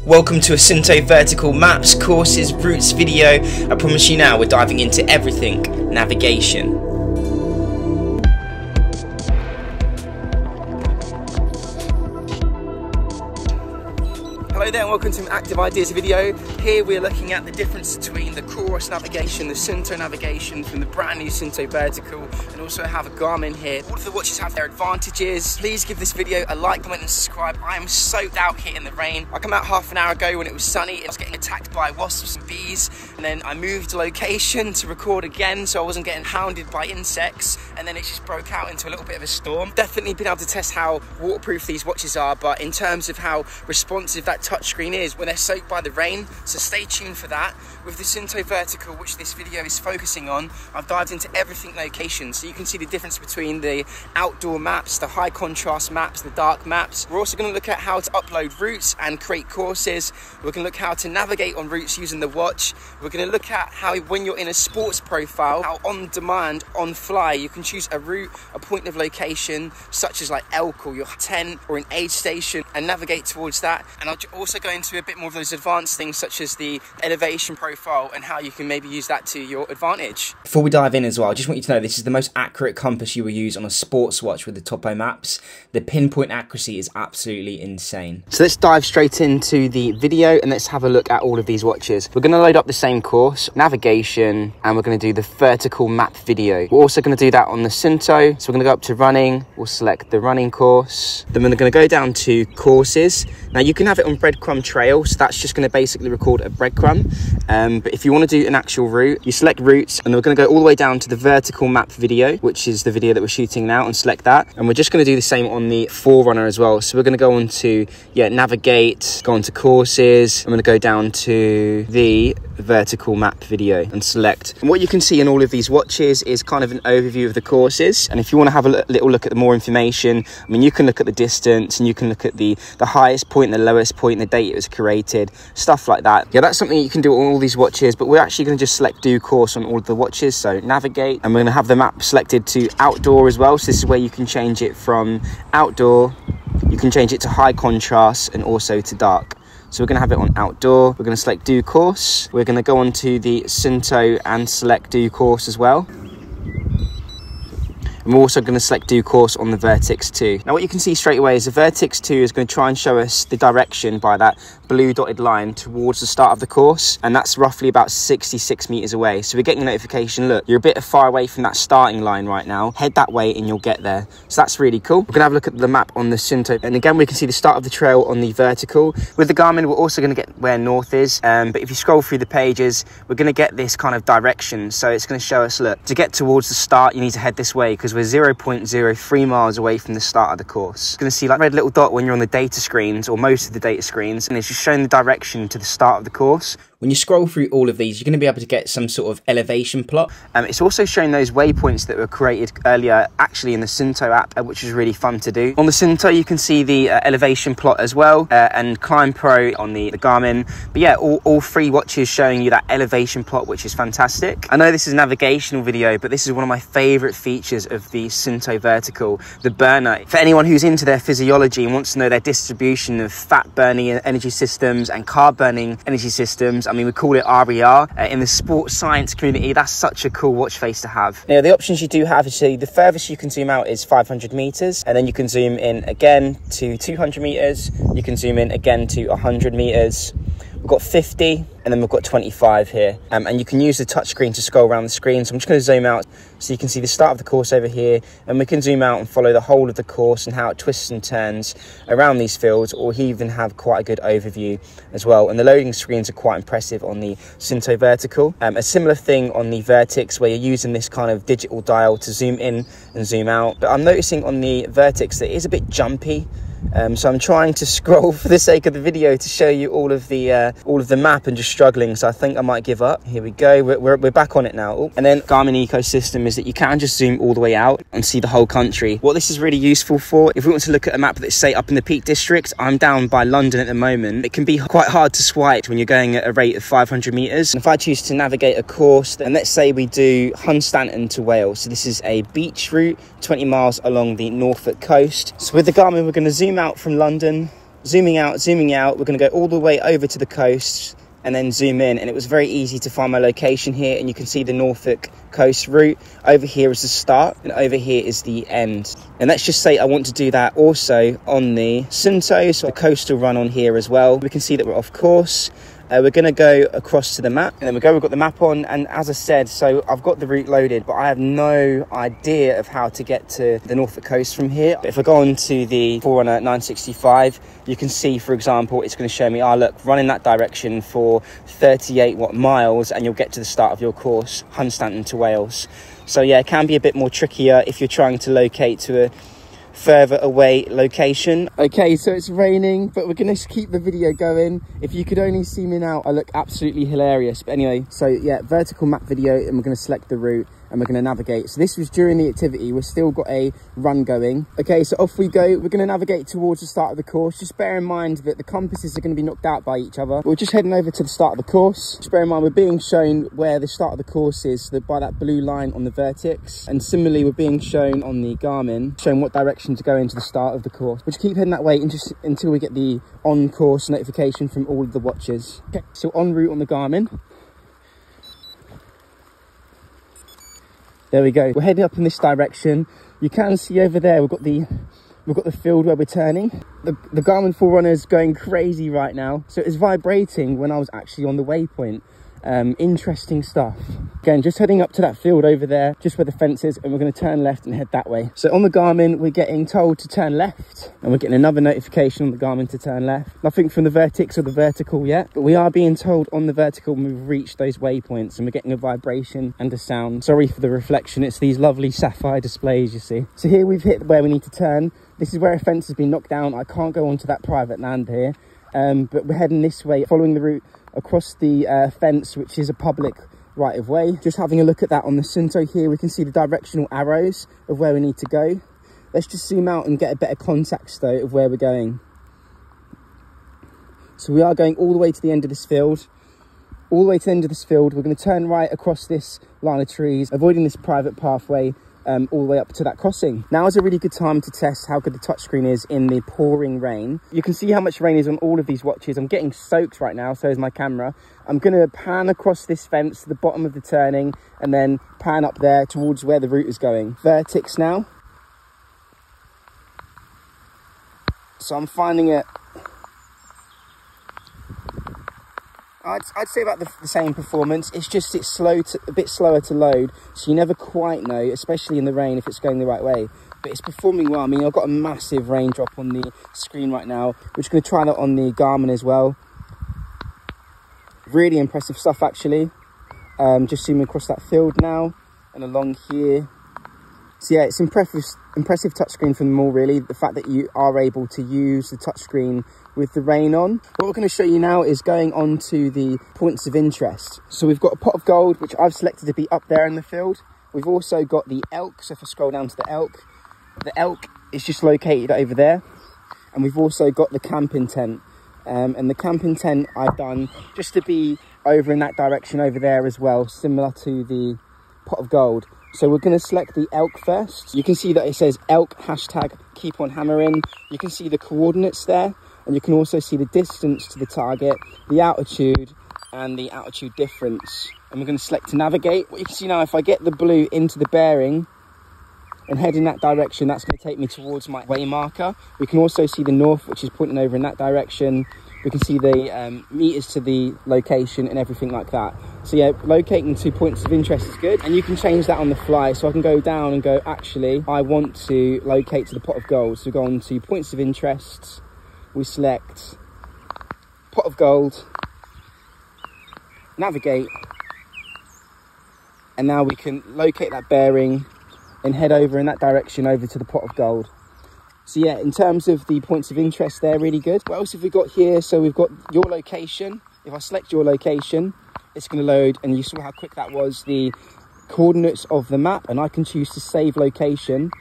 Welcome to a Suunto vertical maps, courses, routes video. I promise you now we're diving into everything navigation. Hello there and welcome to an Active Ideas video. Here we're looking at the difference between the course navigation, the Suunto navigation from the brand new Suunto vertical, and also have a Garmin here. All of the watches have their advantages. Please give this video a like, comment and subscribe. I am soaked out here in the rain. I came out half an hour ago when it was sunny. I was getting attacked by wasps and bees, and then I moved location to record again so I wasn't getting hounded by insects, and then it just broke out into a little bit of a storm. Definitely been able to test how waterproof these watches are, but in terms of how responsive that touchscreen is when they're soaked by the rain, so stay tuned for that. With the Suunto vertical, which this video is focusing on, I've dived into everything location, so you can see the difference between the outdoor maps, the high contrast maps, the dark maps. We're also going to look at how to upload routes and create courses. We're going to look at how to navigate on routes using the watch. We're going to look at how, when you're in a sports profile, how on demand, on fly, you can choose a route, a point of location, such as like elk or your tent or an aid station, and navigate towards that. And I'll also go into a bit more of those advanced things such as the elevation profile and how you can maybe use that to your advantage. Before we dive in as well, I just want you to know this is the most accurate compass you will use on a sports watch with the Topo maps. The pinpoint accuracy is absolutely insane. So let's dive straight into the video and let's have a look at all of these watches. We're going to load up the same course, navigation, and we're going to do the vertical map video. We're also going to do that on the Suunto. So we're going to go up to running. We'll select the running course. Then we're going to go down to courses. Now you can have it on breadcrumb trail, so that's just going to basically record a breadcrumb. But if you want to do an actual route, you select routes, and we're going to go all the way down to the vertical map video, which is the video that we're shooting now, and select that. And we're just going to do the same on the Forerunner as well. So we're going to go on to navigate, go on to courses. I'm going to go down to the vertical map video and select. And what you can see in all of these watches is kind of an overview of the courses. And if you want to have a little look at the more information, I mean, you can look at the distance and you can look at the highest point, the lowest point, the date it was created, stuff like that. Yeah, that's something you can do on all these watches, but we're actually going to just select do course on all of the watches. So navigate, and we're going to have the map selected to outdoor as well. So this is where you can change it from outdoor, you can change it to high contrast and also to dark. So we're going to have it on outdoor. We're going to select do course. We're going to go on to the Suunto and select do course as well. And we're also going to select do course on the Vertix 2. Now what you can see straight away is the Vertix 2 is going to try and show us the direction by that blue dotted line towards the start of the course, and that's roughly about 66 meters away. So we're getting a notification, look, you're a bit far away from that starting line right now, head that way and you'll get there. So that's really cool. We're going to have a look at the map on the Suunto, and again we can see the start of the trail on the vertical. With the Garmin we're also going to get where north is, but if you scroll through the pages we're going to get this kind of direction. So it's going to show us, look, to get towards the start you need to head this way, because we're 0.03 miles away from the start of the course. You're going to see like red little dot when you're on the data screens, or most of the data screens, and it's just showing the direction to the start of the course. When you scroll through all of these, you're going to be able to get some sort of elevation plot. It's also showing those waypoints that were created earlier, actually in the Suunto app, which is really fun to do. On the Suunto, you can see the elevation plot as well, and Climb Pro on the Garmin. But yeah, all three watches showing you that elevation plot, which is fantastic. I know this is a navigational video, but this is one of my favorite features of the Suunto Vertical, the burner. For anyone who's into their physiology and wants to know their distribution of fat burning energy systems and carb burning energy systems, I mean, we call it RER. In the sports science community, that's such a cool watch face to have. Now, the options you do have is, the furthest you can zoom out is 500 meters, and then you can zoom in again to 200 meters. You can zoom in again to 100 meters. We've got 50, and then we've got 25 here. And you can use the touchscreen to scroll around the screen. So I'm just going to zoom out so you can see the start of the course over here, and we can zoom out and follow the whole of the course and how it twists and turns around these fields, or even have quite a good overview as well. And the loading screens are quite impressive on the Suunto Vertical. A similar thing on the Vertix, where you're using this kind of digital dial to zoom in and zoom out. But I'm noticing on the Vertix that it is a bit jumpy. So I'm trying to scroll for the sake of the video to show you all of the map, and just struggling, so I think I might give up. Here we go, we're back on it now. Ooh. And then Garmin ecosystem is that you can just zoom all the way out and see the whole country. What this is really useful for, if we want to look at a map that's, say, up in the Peak District, I'm down by London at the moment, it can be quite hard to swipe when you're going at a rate of 500 meters. And if I choose to navigate a course, and let's say we do Hunstanton to Wales, so this is a beach route 20 miles along the Norfolk coast. So with the Garmin we're going to zoom out from London, zooming out, we're going to go all the way over to the coast and then zoom in, and it was very easy to find my location here, and you can see the Norfolk coast route. Over here is the start and over here is the end, and let's just say I want to do that also on the Suunto, so the coastal run on here as well. We can see that we're off course. We're going to go across to the map, and then we've got the map on, and as I said, so I've got the route loaded, but I have no idea of how to get to the Norfolk coast from here. But if I go on to the Forerunner 965, you can see, for example, it's going to show me, look, run in that direction for 38 miles, and you'll get to the start of your course, Hunstanton to Wales. So yeah, it can be a bit more trickier if you're trying to locate to a further away location. Okay, so it's raining, but we're gonna keep the video going. If you could only see me now, I look absolutely hilarious. But anyway, so yeah, vertical map video, and we're gonna select the route and we're gonna navigate. So this was during the activity. We've still got a run going. Okay, so off we go. We're gonna navigate towards the start of the course. Just bear in mind that the compasses are gonna be knocked out by each other. We're just heading over to the start of the course. Just bear in mind, we're being shown where the start of the course is by that blue line on the vertex. And similarly, we're being shown on the Garmin, shown what direction to go into the start of the course. We'll just keep heading that way until we get the on-course notification from all of the watchers. Okay, so en route on the Garmin. There we go. We're heading up in this direction. You can see over there, we've got the field where we're turning. The Garmin Forerunner is going crazy right now. So it's vibrating when I was actually on the waypoint. Interesting stuff. Again, just heading up to that field over there, just where the fence is, and we're going to turn left and head that way. So on the Garmin, we're getting told to turn left, and we're getting another notification on the Garmin to turn left. Nothing from the vertex or the vertical yet, but we are being told on the vertical when we've reached those waypoints, and we're getting a vibration and a sound. Sorry for the reflection, it's these lovely sapphire displays, you see. So here we've hit where we need to turn. This is where a fence has been knocked down. I can't go onto that private land here, but we're heading this way, following the route across the fence, which is a public right of way. Just having a look at that on the Suunto here, we can see the directional arrows of where we need to go. Let's just zoom out and get a better context though of where we're going. So we are going all the way to the end of this field. All the way to the end of this field, we're going to turn right across this line of trees, avoiding this private pathway, all the way up to that crossing. Now is a really good time to test how good the touchscreen is in the pouring rain. You can see how much rain is on all of these watches. I'm getting soaked right now, so is my camera. I'm going to pan across this fence to the bottom of the turning and then pan up there towards where the route is going. Vertex now. So I'm finding it, I'd say about the same performance. It's just a bit slower to load, so you never quite know, especially in the rain, if it's going the right way. But it's performing well. I mean, I've got a massive raindrop on the screen right now. We're just going to try that on the Garmin as well. Really impressive stuff, actually. Just zooming across that field now and along here. So yeah, it's impressive touchscreen from them all, really. The fact that you are able to use the touchscreen with the rain on. What we're going to show you now is going on to the points of interest. So we've got a pot of gold, which I've selected to be up there in the field. We've also got the elk. So if I scroll down to the elk is just located over there. And we've also got the camping tent. And the camping tent I've done just to be over in that direction over there as well, similar to the pot of gold. So we're going to select the elk first. You can see that it says elk hashtag keep on hammering. You can see the coordinates there, and you can also see the distance to the target, the altitude and the altitude difference. And we're going to select to navigate. What you can see now, if I get the blue into the bearing and head in that direction, that's going to take me towards my way marker. We can also see the north, which is pointing over in that direction. We can see the meters to the location and everything like that. So yeah, locating 2 points of interest is good, and you can change that on the fly. So I can go down and go, actually, I want to locate to the pot of gold. So go on to points of interest. We select pot of gold, navigate, and now we can locate that bearing and head over in that direction over to the pot of gold. So yeah, in terms of the points of interest, they're really good. What else have we got here? So we've got your location. If I select your location, it's going to load, and you saw how quick that was, the coordinates of the map, and I can choose to save location,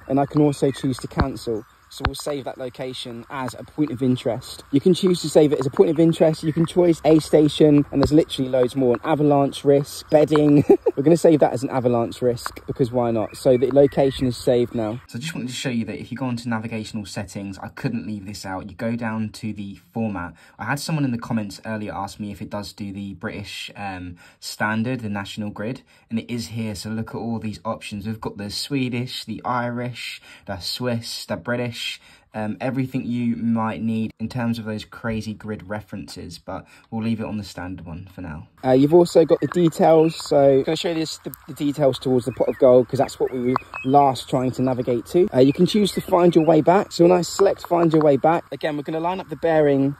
and I can also choose to cancel. So we'll save that location as a point of interest. You can choose to save it as a point of interest. You can choose a station, and there's literally loads more. An avalanche risk, bedding. We're going to save that as an avalanche risk because why not? So the location is saved now. So I just wanted to show you that if you go into navigational settings, I couldn't leave this out. You go down to the format. I had someone in the comments earlier ask me if it does do the British standard, the national grid, and it is here. So look at all these options. We've got the Swedish, the Irish, the Swiss, the British, everything you might need in terms of those crazy grid references, but we'll leave it on the standard one for now. You've also got the details, so I'm going to show you the details towards the pot of gold because that's what we were last trying to navigate to. You can choose to find your way back, so when I select find your way back, again we're going to line up the bearing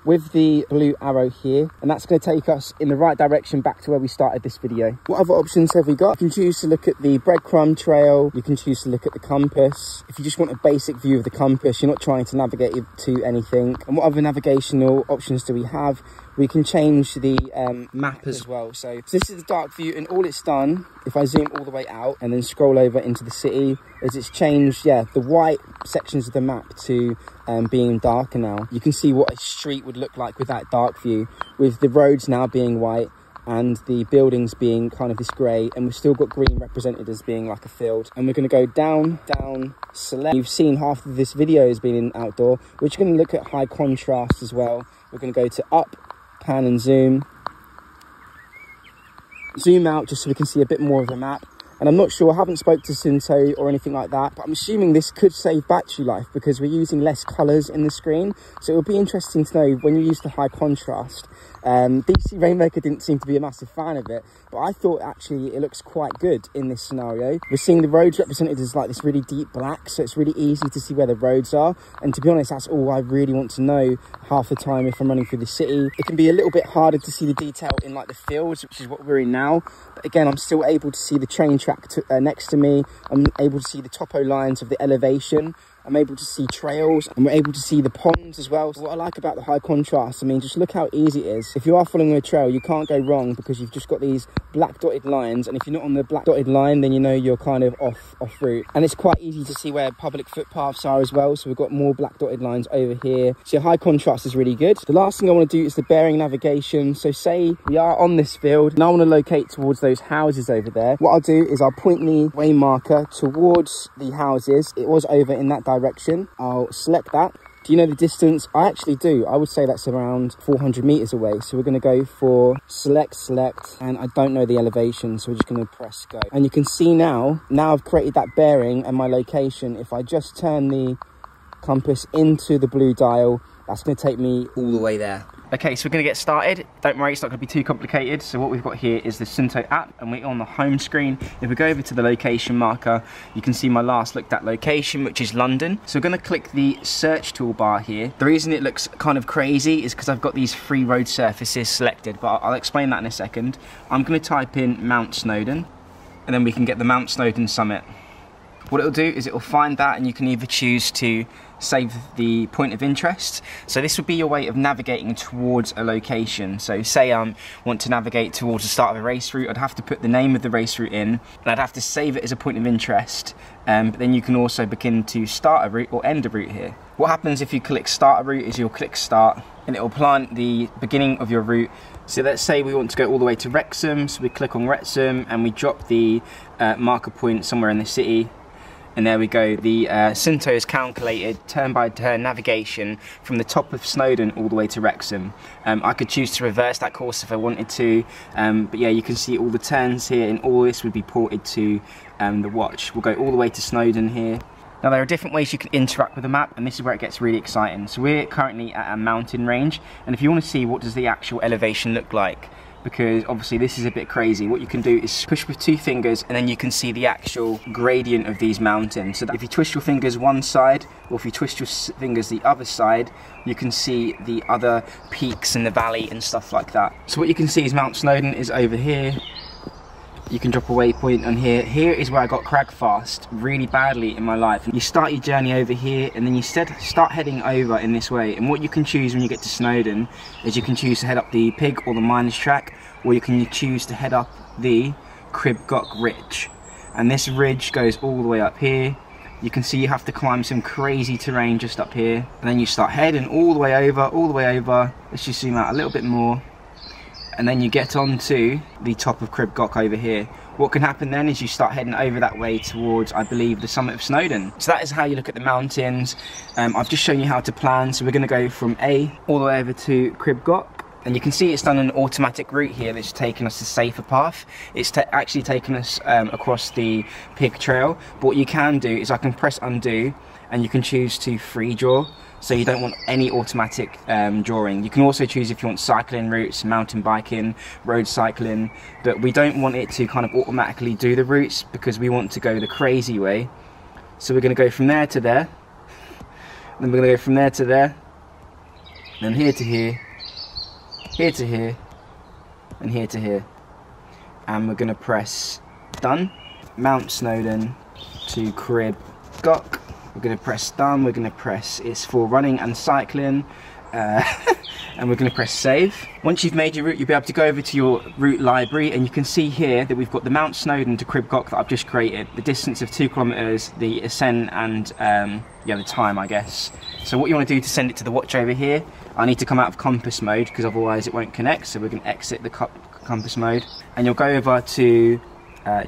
with the blue arrow here, and that's going to take us in the right direction back to where we started this video. What other options have we got? You can choose to look at the breadcrumb trail, you can choose to look at the compass. If you just want a basic view of the compass, you're not trying to navigate it to anything. And what other navigational options do we have? We can change the map as well. So this is the dark view, and all it's done, if I zoom all the way out and then scroll over into the city, is it's changed, yeah, the white sections of the map to being darker now. You can see what a street would look like with that dark view, with the roads now being white and the buildings being kind of this grey, and we've still got green represented as being like a field. And we're going to go down, down, select. You've seen half of this video has been in outdoor. We're just going to look at high contrast as well. We're going to go to up, pan and zoom out just so we can see a bit more of the map. And I'm not sure, I haven't spoke to Suunto or anything like that, but I'm assuming this could save battery life because we're using less colours in the screen. So it would be interesting to know when you use the high contrast. DC Rainmaker didn't seem to be a massive fan of it, but I thought actually it looks quite good in this scenario. We're seeing the roads represented as like this really deep black, so it's really easy to see where the roads are. And to be honest, that's all I really want to know half the time if I'm running through the city. It can be a little bit harder to see the detail in like the fields, which is what we're in now. But again, I'm still able to see the train track next to me. I'm able to see the topo lines of the elevation. I'm able to see trails, and we're able to see the ponds as well. So what I like about the high contrast, I mean, just look how easy it is. If you are following a trail, you can't go wrong because you've just got these black dotted lines, and if you're not on the black dotted line, then you know you're kind of off route. And it's quite easy to see where public footpaths are as well, so we've got more black dotted lines over here. So high contrast is really good. The last thing I want to do is the bearing navigation. So say we are on this field, and I want to locate towards those houses over there. What I'll do is I'll point the way marker towards the houses. It was over in that direction. I'll select that. Do you know the distance? I actually do. I would say that's around 400 meters away. So we're going to go for select, and I don't know the elevation, so we're just going to press go. And you can see now I've created that bearing and my location. If I just turn the compass into the blue dial, that's going to take me all the way there. Okay, so we're going to get started. Don't worry, it's not going to be too complicated. So what we've got here is the Suunto app, and we're on the home screen. If we go over to the location marker, you can see my last looked at location, which is London. So we're going to click the search toolbar here. The reason it looks kind of crazy is because I've got these free road surfaces selected, but I'll explain that in a second. I'm going to type in Mount Snowdon, and then we can get the Mount Snowdon summit. What it'll do is it'll find that, and you can either choose to save the point of interest. So this would be your way of navigating towards a location. So say I want to navigate towards the start of a race route, I'd have to put the name of the race route in, and I'd have to save it as a point of interest. But then you can also begin to start a route or end a route here. What happens if you click start a route is you'll click start, and it will plant the beginning of your route. So let's say we want to go all the way to Wrexham, so we click on Wrexham and we drop the marker point somewhere in the city. And there we go, the Suunto has calculated turn-by-turn navigation from the top of Snowdon all the way to Wrexham. I could choose to reverse that course if I wanted to, but yeah, you can see all the turns here, and all this would be ported to the watch. We'll go all the way to Snowdon here. Now there are different ways you can interact with the map, and this is where it gets really exciting. So we're currently at a mountain range, and if you want to see what does the actual elevation look like, because obviously this is a bit crazy, what you can do is push with 2 fingers and then you can see the actual gradient of these mountains. So that if you twist your fingers one side, or if you twist your fingers the other side, you can see the other peaks in the valley and stuff like that. So what you can see is Mount Snowdon is over here. You can drop a waypoint on here. Here is where I got crag fast really badly in my life. You start your journey over here, and then you start heading over in this way. And what you can choose when you get to Snowdon is you can choose to head up the pig or the miners track, or you can choose to head up the Goch ridge. And this ridge goes all the way up here. You can see you have to climb some crazy terrain just up here, and then you start heading all the way over. Let's just zoom out a little bit more, and then you get onto the top of Crib Goch over here. What can happen then is you start heading over that way towards, I believe, the summit of Snowdon. So that is how you look at the mountains. I've just shown you how to plan. So we're going to go from A all the way over to Crib Goch. And you can see it's done an automatic route here that's taken us a safer path. It's actually taken us across the pig trail. But what you can do is I can press undo and you can choose to free draw. So you don't want any automatic drawing. You can also choose if you want cycling routes, mountain biking, road cycling, but we don't want it to kind of automatically do the routes because we want to go the crazy way. So we're going to go from there to there, then we're going to go from there to there, then here to here, here to here, and here to here. And we're going to press done. Mount Snowdon to Crib Goch. We're going to press done, we're going to press it's for running and cycling, and we're going to press save. Once you've made your route, you'll be able to go over to your route library, and you can see here that we've got the Mount Snowdon to Crib Goch that I've just created, the distance of 2 kilometers, the ascent, and yeah, the time, I guess. So what you want to do to send it to the watch over here, I need to come out of compass mode because otherwise it won't connect, so we're going to exit the compass mode, and you'll go over to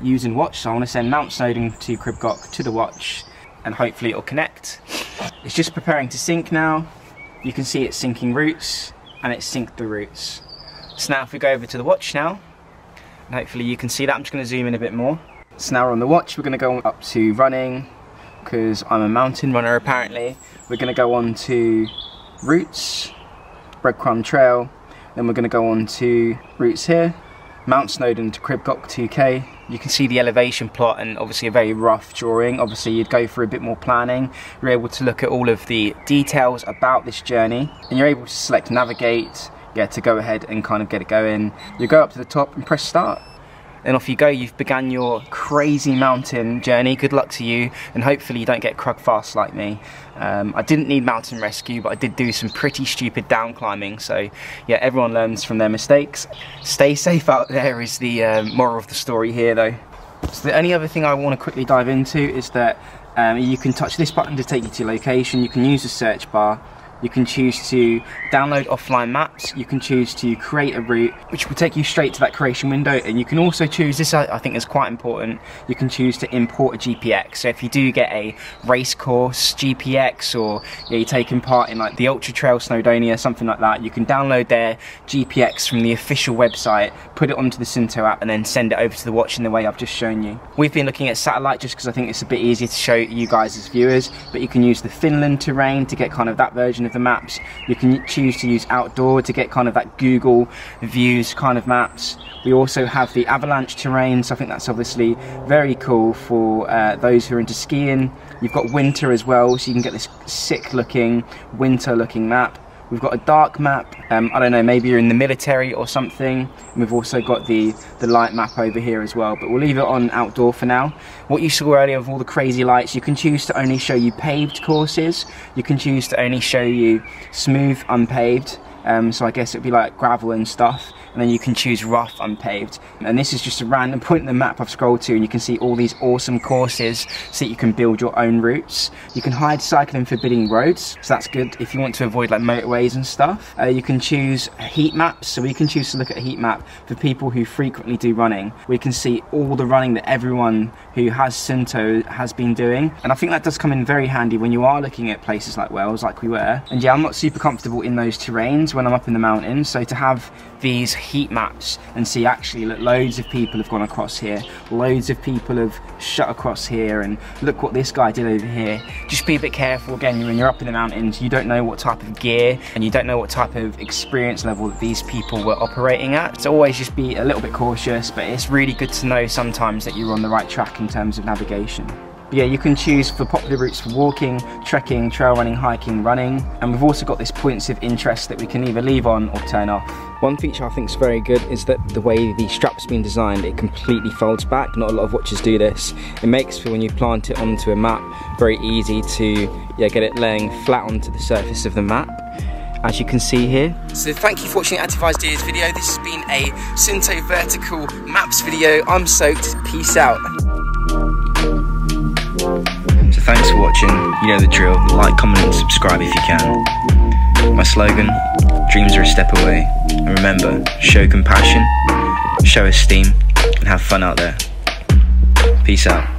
using watch. So I want to send Mount Snowdon to Crib Goch to the watch, and hopefully it'll connect. It's just preparing to sync now. You can see it's syncing routes, and it's synced the routes. So now if we go over to the watch now, and hopefully you can see that, I'm just going to zoom in a bit more. So now we're on the watch, we're going to go up to running, because I'm a mountain runner apparently. We're going to go on to routes, breadcrumb trail, then we're going to go on to routes here, Mount Snowdon to Crib Goch 2k. You can see the elevation plot and obviously a very rough drawing. Obviously you'd go for a bit more planning. You're able to look at all of the details about this journey, and you're able to select navigate, yeah, to go ahead and kind of get it going. You go up to the top and press start. Then off you go, you've begun your crazy mountain journey. Good luck to you, and hopefully you don't get crug fast like me. I didn't need mountain rescue, but I did do some pretty stupid down climbing, so yeah, everyone learns from their mistakes. Stay safe out there is the moral of the story here though. So the only other thing I want to quickly dive into is that you can touch this button to take you to your location. You can use the search bar. You can choose to download offline maps, you can choose to create a route which will take you straight to that creation window, and you can also choose, this I think is quite important, you can choose to import a GPX. So if you do get a race course GPX, or yeah, you're taking part in like the Ultra Trail Snowdonia, something like that, you can download their GPX from the official website, put it onto the Suunto app, and then send it over to the watch in the way I've just shown you. We've been looking at satellite just because I think it's a bit easier to show you guys as viewers, but you can use the Finland terrain to get kind of that version of the maps. You can choose to use outdoor to get kind of that Google views kind of maps. We also have the Avalanche terrain, so I think that's obviously very cool for those who are into skiing. You've got winter as well, so you can get this sick looking winter looking map. We've got a dark map, I don't know, maybe you're in the military or something. And we've also got the light map over here as well, but we'll leave it on outdoor for now. What you saw earlier of all the crazy lights, you can choose to only show you paved courses, you can choose to only show you smooth, unpaved, so I guess it'd be like gravel and stuff, and then you can choose rough, unpaved. And this is just a random point in the map I've scrolled to, and you can see all these awesome courses so that you can build your own routes. You can hide cycling forbidding roads, so that's good if you want to avoid like motorways and stuff. You can choose heat maps, so we can choose to look at a heat map for people who frequently do running. We can see all the running that everyone who has Suunto has been doing, and I think that does come in very handy when you are looking at places like Wales, like we were. And yeah, I'm not super comfortable in those terrains when I'm up in the mountains, so to have these heat maps and see actually look, loads of people have gone across here, loads of people have shut across here, and look what this guy did over here. Just be a bit careful again when you're up in the mountains. You don't know what type of gear and you don't know what type of experience level that these people were operating at, so always just be a little bit cautious, but it's really good to know sometimes that you're on the right track in terms of navigation. But yeah, you can choose for popular routes for walking, trekking, trail running, hiking, running, and we've also got this points of interest that we can either leave on or turn off. One feature I think is very good is that the way the strap's been designed, it completely folds back. Not a lot of watches do this. It makes for when you plant it onto a map very easy to get it laying flat onto the surface of the map, as you can see here. So thank you for watching Active Ideas video. This has been a Suunto vertical maps video. I'm soaked. Peace out. thanks for watching. You know the drill. Like, comment and subscribe if you can. My slogan, dreams are a step away. And remember, show compassion, show esteem, and have fun out there. Peace out.